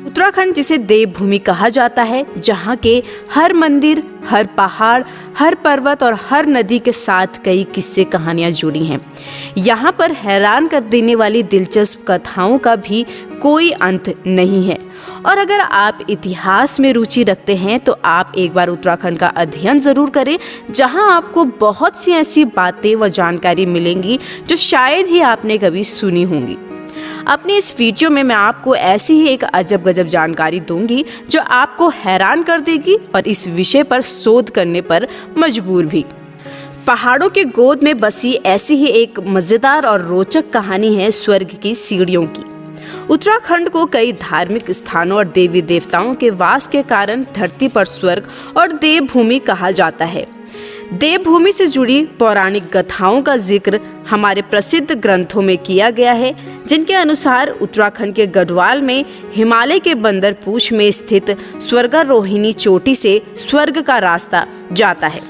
उत्तराखंड जिसे देवभूमि कहा जाता है, जहाँ के हर मंदिर, हर पहाड़, हर पर्वत और हर नदी के साथ कई किस्से कहानियाँ जुड़ी हैं। यहाँ पर हैरान कर देने वाली दिलचस्प कथाओं का भी कोई अंत नहीं है। और अगर आप इतिहास में रुचि रखते हैं तो आप एक बार उत्तराखंड का अध्ययन ज़रूर करें, जहाँ आपको बहुत सी ऐसी बातें व जानकारी मिलेंगी जो शायद ही आपने कभी सुनी होंगी। अपनी इस वीडियो में मैं आपको ऐसी ही एक अजब गजब जानकारी दूंगी जो आपको हैरान कर देगी और इस विषय पर शोध करने पर मजबूर भी। पहाड़ों के गोद में बसी ऐसी ही एक मज़ेदार और रोचक कहानी है स्वर्ग की सीढ़ियों की। उत्तराखंड को कई धार्मिक स्थानों और देवी देवताओं के वास के कारण धरती पर स्वर्ग और देवभूमि कहा जाता है। देवभूमि से जुड़ी पौराणिक गाथाओं का जिक्र हमारे प्रसिद्ध ग्रंथों में किया गया है, जिनके अनुसार उत्तराखंड के गढ़वाल में हिमालय के बंदरपूछ में स्थित स्वर्गारोहिणी चोटी से स्वर्ग का रास्ता जाता है।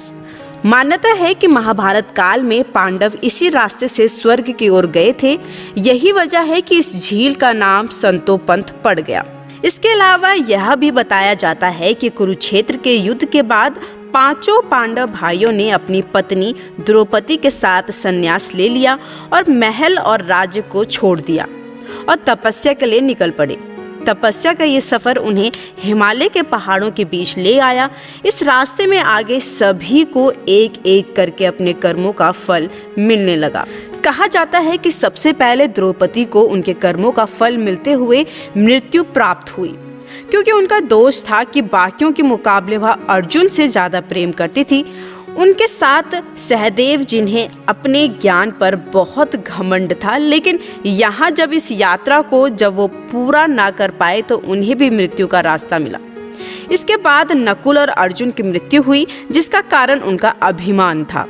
मान्यता है कि महाभारत काल में पांडव इसी रास्ते से स्वर्ग की ओर गए थे। यही वजह है कि इस झील का नाम संतोपंथ पड़ गया। इसके अलावा यह भी बताया जाता है कि कुरुक्षेत्र के युद्ध के बाद पांचों पांडव भाइयों ने अपनी पत्नी द्रौपदी के साथ संन्यास ले लिया और महल और राज्य को छोड़ दिया और तपस्या के लिए निकल पड़े। तपस्या का ये सफ़र उन्हें हिमालय के पहाड़ों के बीच ले आया। इस रास्ते में आगे सभी को एक एक करके अपने कर्मों का फल मिलने लगा। कहा जाता है कि सबसे पहले द्रौपदी को उनके कर्मों का फल मिलते हुए मृत्यु प्राप्त हुई, क्योंकि उनका दोष था कि बाकियों के मुकाबले वह अर्जुन से ज़्यादा प्रेम करती थी। उनके साथ सहदेव, जिन्हें अपने ज्ञान पर बहुत घमंड था, लेकिन यहाँ जब इस यात्रा को जब वो पूरा ना कर पाए तो उन्हें भी मृत्यु का रास्ता मिला। इसके बाद नकुल और अर्जुन की मृत्यु हुई, जिसका कारण उनका अभिमान था।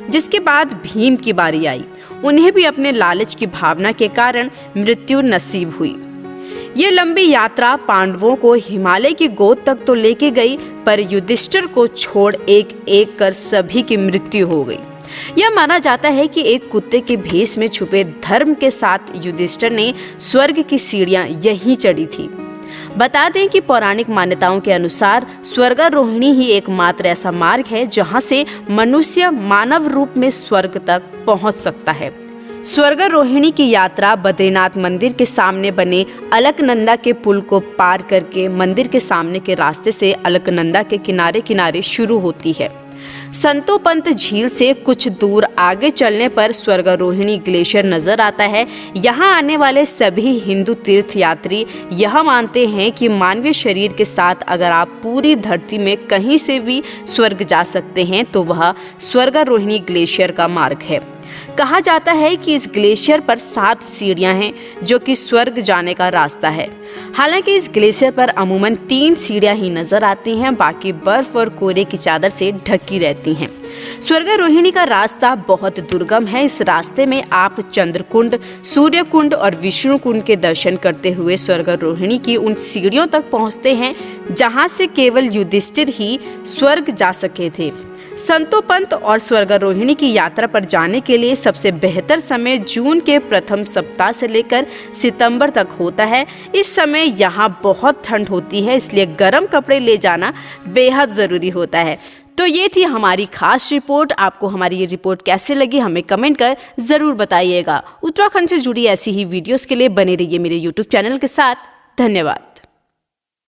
जिसके बाद भीम की बारी आई। उन्हें भी अपने लालच की भावना के कारण मृत्यु नसीब हुई। ये लंबी यात्रा पांडवों को हिमालय की गोद तक तो लेके गई, पर युधिष्ठिर को छोड़ एक एक कर सभी की मृत्यु हो गई। यह माना जाता है कि एक कुत्ते के भेष में छुपे धर्म के साथ युधिष्ठिर ने स्वर्ग की सीढ़ियां यहीं चढ़ी थी। बता दें कि पौराणिक मान्यताओं के अनुसार स्वर्गारोहिणी ही एकमात्र ऐसा मार्ग है जहां से मनुष्य मानव रूप में स्वर्ग तक पहुंच सकता है। स्वर्गारोहिणी की यात्रा बद्रीनाथ मंदिर के सामने बने अलकनंदा के पुल को पार करके मंदिर के सामने के रास्ते से अलकनंदा के किनारे किनारे शुरू होती है। संतोपंथ झील से कुछ दूर आगे चलने पर स्वर्गारोहिणी ग्लेशियर नजर आता है। यहाँ आने वाले सभी हिंदू तीर्थ यात्री यह मानते हैं कि मानवीय शरीर के साथ अगर आप पूरी धरती में कहीं से भी स्वर्ग जा सकते हैं तो वह स्वर्गारोहिणी ग्लेशियर का मार्ग है। कहा जाता है कि इस ग्लेशियर पर 7 सीढ़ियां हैं जो कि स्वर्ग जाने का रास्ता है। हालांकि इस ग्लेशियर पर अमूमन 3 सीढ़ियां ही नजर आती हैं, बाकी बर्फ और कोहरे की चादर से ढकी रहती हैं। स्वर्गारोहिणी का रास्ता बहुत दुर्गम है। इस रास्ते में आप चंद्रकुंड, सूर्यकुंड और विष्णु कुंड के दर्शन करते हुए स्वर्गारोहिणी की उन सीढ़ियों तक पहुंचते हैं जहां से केवल युधिष्ठिर ही स्वर्ग जा सके थे। संतोपंथ और स्वर्गारोहिणी की यात्रा पर जाने के लिए सबसे बेहतर समय जून के प्रथम सप्ताह से लेकर सितंबर तक होता है। इस समय यहाँ बहुत ठंड होती है, इसलिए गर्म कपड़े ले जाना बेहद ज़रूरी होता है। तो ये थी हमारी खास रिपोर्ट। आपको हमारी ये रिपोर्ट कैसे लगी हमें कमेंट कर ज़रूर बताइएगा। उत्तराखंड से जुड़ी ऐसी ही वीडियोस के लिए बने रहिए मेरे यूट्यूब चैनल के साथ। धन्यवाद।